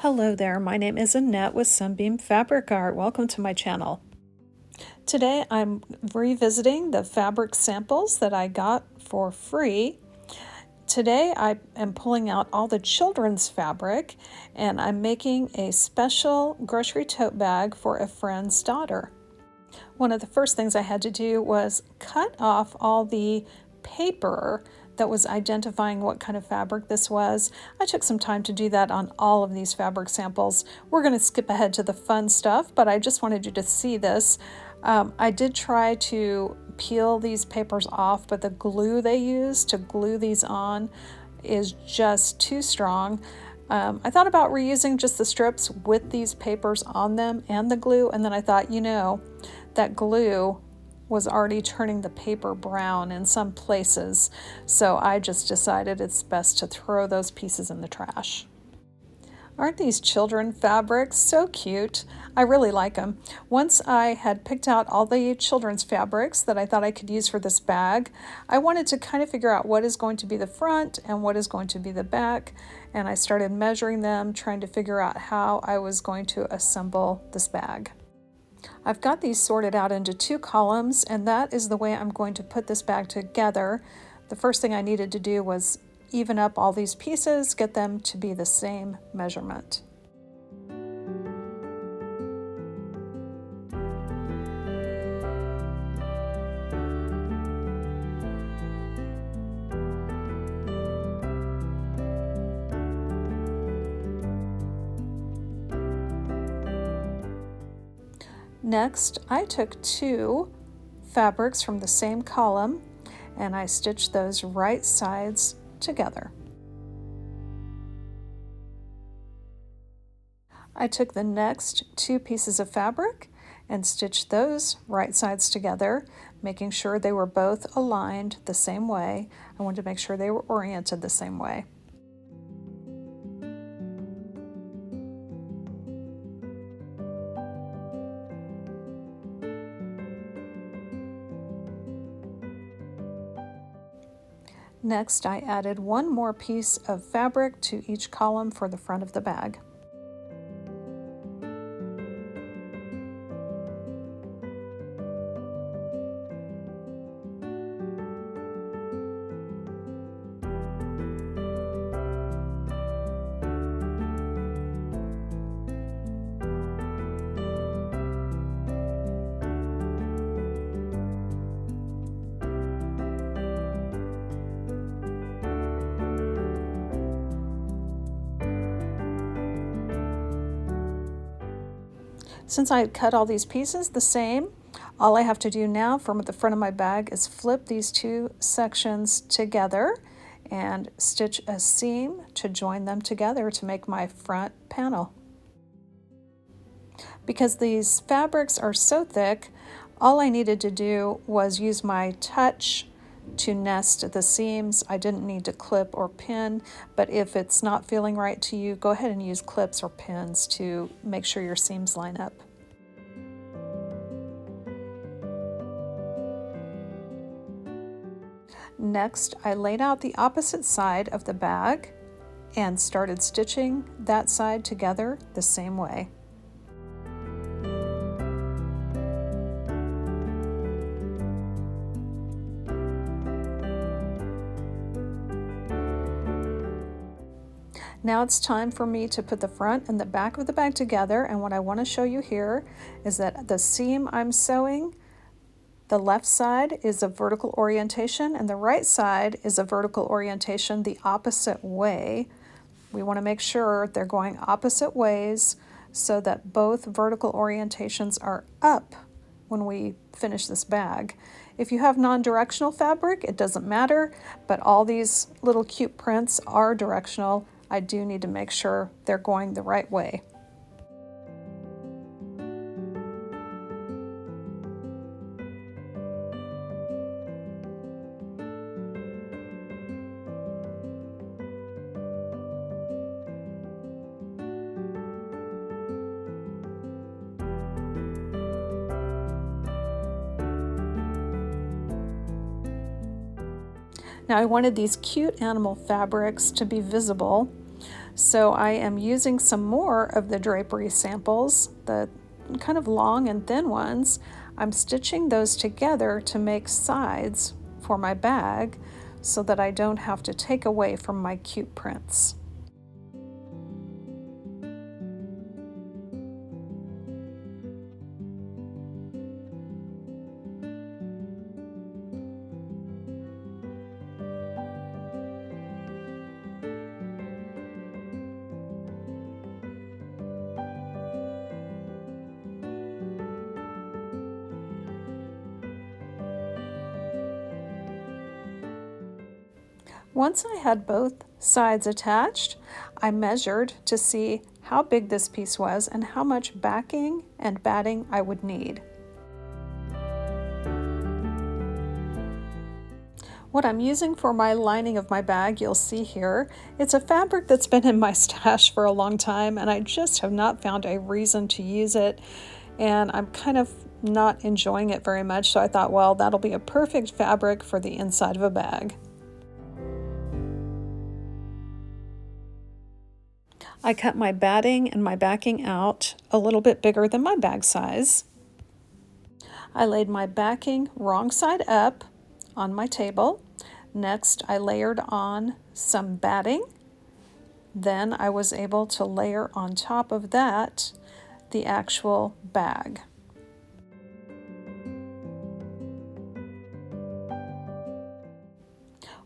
Hello there, my name is Annette with Sunbeam Fabric Art. Welcome to my channel. Today I'm revisiting the fabric samples that I got for free. Today I am pulling out all the children's fabric and I'm making a special grocery tote bag for a friend's daughter. One of the first things I had to do was cut off all the paper that was identifying what kind of fabric this was. I took some time to do that on all of these fabric samples. We're going to skip ahead to the fun stuff, but I just wanted you to see this. I did try to peel these papers off, but the glue they use to glue these on is just too strong. I thought about reusing just the strips with these papers on them and the glue, and then I thought, that glue was already turning the paper brown in some places, so I just decided it's best to throw those pieces in the trash. Aren't these children fabrics so cute? I really like them. Once I had picked out all the children's fabrics that I thought I could use for this bag, I wanted to kind of figure out what is going to be the front and what is going to be the back, and I started measuring them, trying to figure out how I was going to assemble this bag. I've got these sorted out into two columns, and that is the way I'm going to put this bag together. The first thing I needed to do was even up all these pieces, get them to be the same measurement. Next, I took two fabrics from the same column and I stitched those right sides together. I took the next two pieces of fabric and stitched those right sides together, making sure they were both aligned the same way. I wanted to make sure they were oriented the same way. Next, I added one more piece of fabric to each column for the front of the bag. Since I had cut all these pieces the same, all I have to do now from the front of my bag is flip these two sections together and stitch a seam to join them together to make my front panel. Because these fabrics are so thick, all I needed to do was use my touch to nest the seams. I didn't need to clip or pin, but if it's not feeling right to you, go ahead and use clips or pins to make sure your seams line up. Next, I laid out the opposite side of the bag and started stitching that side together the same way. Now it's time for me to put the front and the back of the bag together, and what I want to show you here is that the seam I'm sewing, the left side is a vertical orientation and the right side is a vertical orientation the opposite way. We want to make sure they're going opposite ways so that both vertical orientations are up when we finish this bag. If you have non-directional fabric, it doesn't matter, but all these little cute prints are directional. I do need to make sure they're going the right way. Now I wanted these cute animal fabrics to be visible, So I am using some more of the drapery samples, the kind of long and thin ones. I'm stitching those together to make sides for my bag so that I don't have to take away from my cute prints. Once I had both sides attached, I measured to see how big this piece was and how much backing and batting I would need. What I'm using for my lining of my bag, you'll see here, it's a fabric that's been in my stash for a long time and I just have not found a reason to use it, and I'm kind of not enjoying it very much, so I thought, well, that'll be a perfect fabric for the inside of a bag. I cut my batting and my backing out a little bit bigger than my bag size. I laid my backing wrong side up on my table. Next, I layered on some batting. Then I was able to layer on top of that the actual bag.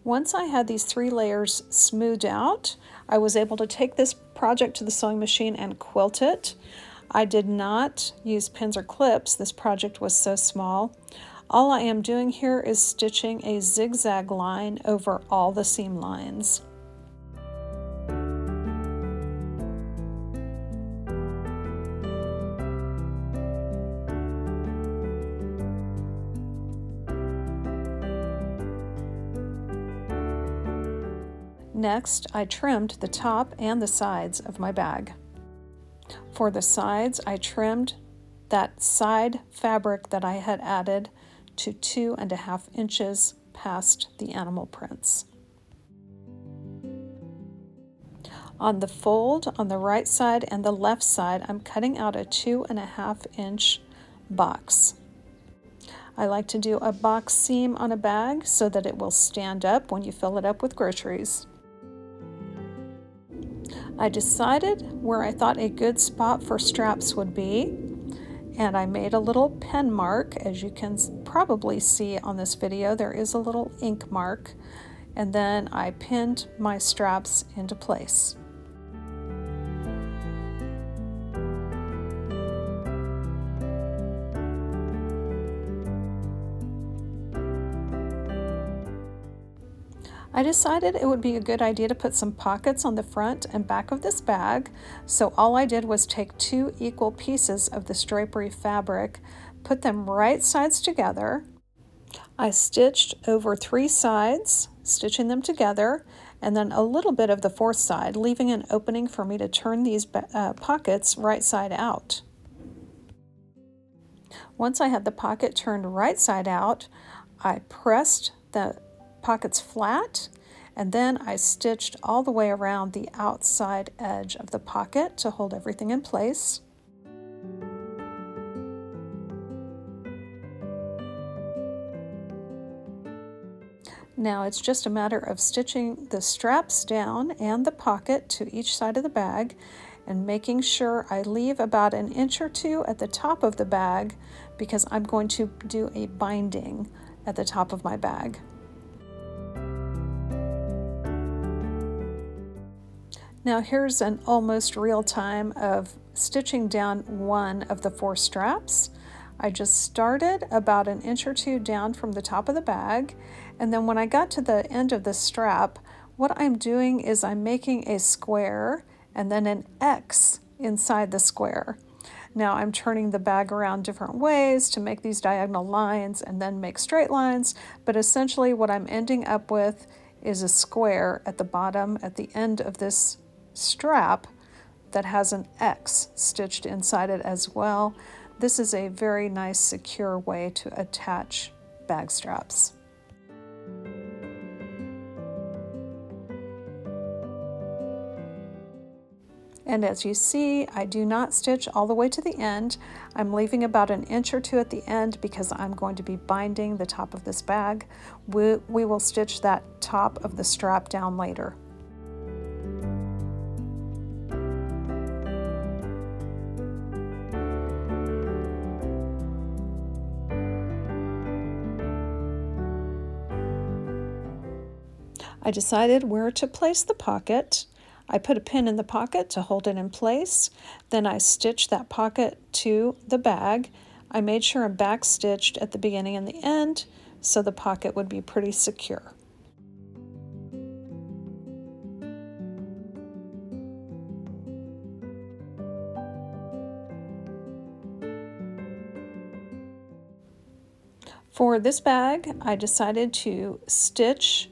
Once I had these 3 layers smoothed out, I was able to take this project to the sewing machine and quilt it. I did not use pins or clips. This project was so small. All I am doing here is stitching a zigzag line over all the seam lines. Next, I trimmed the top and the sides of my bag. For the sides, I trimmed that side fabric that I had added to 2.5 inches past the animal prints. On the fold on the right side and the left side, I'm cutting out a 2.5 inch box. I like to do a box seam on a bag so that it will stand up when you fill it up with groceries. I decided where I thought a good spot for straps would be, and I made a little pen mark. As you can probably see on this video, there is a little ink mark, and then I pinned my straps into place. I decided it would be a good idea to put some pockets on the front and back of this bag, so all I did was take 2 equal pieces of this drapery fabric, put them right sides together. I stitched over 3 sides, stitching them together, and then a little bit of the 4th side, leaving an opening for me to turn these pockets right side out. Once I had the pocket turned right side out, I pressed the pockets flat, and then I stitched all the way around the outside edge of the pocket to hold everything in place. Now it's just a matter of stitching the straps down and the pocket to each side of the bag and making sure I leave about 1 inch or 2 at the top of the bag, because I'm going to do a binding at the top of my bag. Now here's an almost real time of stitching down one of the 4 straps. I just started about 1 inch or 2 down from the top of the bag, and then when I got to the end of the strap, what I'm doing is I'm making a square and then an X inside the square. Now I'm turning the bag around different ways to make these diagonal lines and then make straight lines, but essentially what I'm ending up with is a square at the bottom at the end of this strap that has an X stitched inside it as well. This is a very nice, secure way to attach bag straps. And as you see, I do not stitch all the way to the end. I'm leaving about an inch or two at the end because I'm going to be binding the top of this bag. We will stitch that top of the strap down later. I decided where to place the pocket. I put a pin in the pocket to hold it in place. Then I stitched that pocket to the bag. I made sure I'm back stitched at the beginning and the end so the pocket would be pretty secure. For this bag, I decided to stitch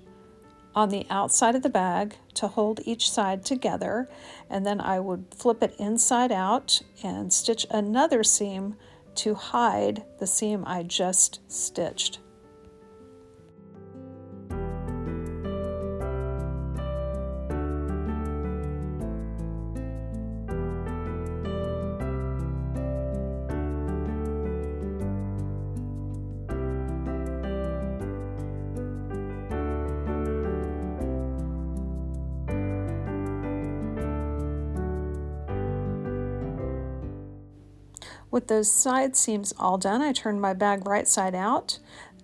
on the outside of the bag to hold each side together, and then I would flip it inside out and stitch another seam to hide the seam I just stitched. With those side seams all done, I turned my bag right side out.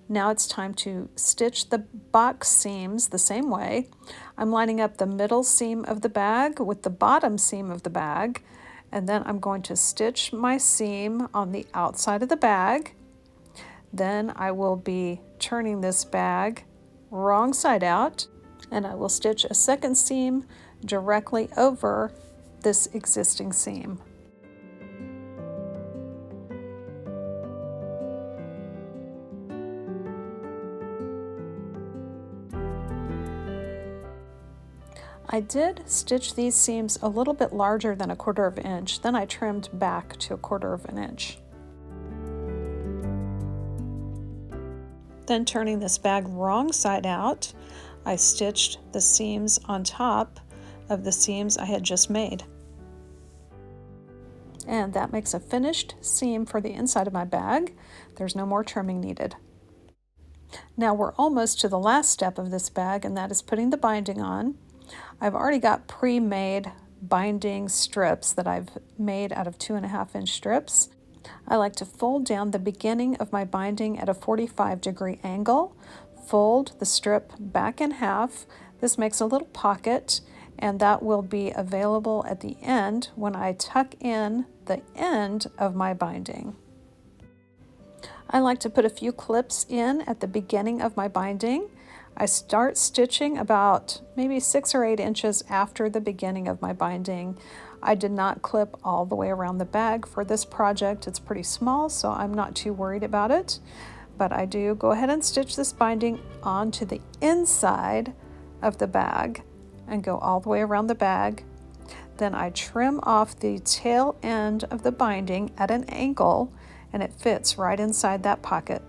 Now it's time to stitch the box seams the same way. I'm lining up the middle seam of the bag with the bottom seam of the bag, and then I'm going to stitch my seam on the outside of the bag. Then I will be turning this bag wrong side out, and I will stitch a second seam directly over this existing seam. I did stitch these seams a little bit larger than 1/4 of an inch, then I trimmed back to 1/4 of an inch. Then turning this bag wrong side out, I stitched the seams on top of the seams I had just made. And that makes a finished seam for the inside of my bag. There's no more trimming needed. Now we're almost to the last step of this bag, and that is putting the binding on. I've already got pre-made binding strips that I've made out of 2.5 inch strips. I like to fold down the beginning of my binding at a 45-degree angle, fold the strip back in half. This makes a little pocket, and that will be available at the end when I tuck in the end of my binding. I like to put a few clips in at the beginning of my binding. I start stitching about maybe 6 or 8 inches after the beginning of my binding. I did not clip all the way around the bag for this project. It's pretty small, so I'm not too worried about it. But I do go ahead and stitch this binding onto the inside of the bag and go all the way around the bag. Then I trim off the tail end of the binding at an angle, and it fits right inside that pocket.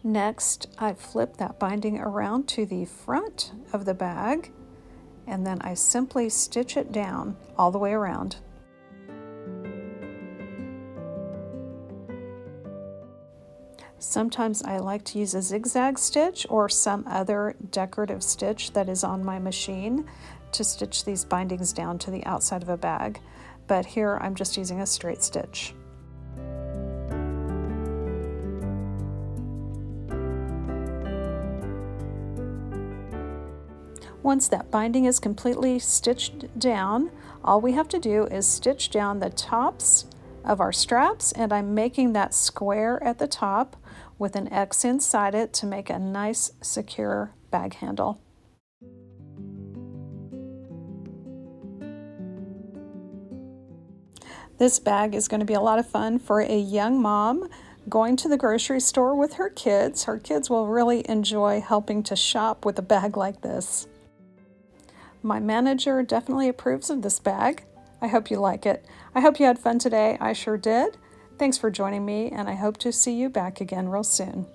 Next, I flip that binding around to the front of the bag, and then I simply stitch it down all the way around. Sometimes I like to use a zigzag stitch or some other decorative stitch that is on my machine to stitch these bindings down to the outside of a bag, but here I'm just using a straight stitch. Once that binding is completely stitched down, all we have to do is stitch down the tops of our straps, and I'm making that square at the top with an X inside it to make a nice secure bag handle. This bag is going to be a lot of fun for a young mom going to the grocery store with her kids. Her kids will really enjoy helping to shop with a bag like this. My manager definitely approves of this bag. I hope you like it. I hope you had fun today. I sure did. Thanks for joining me, and I hope to see you back again real soon.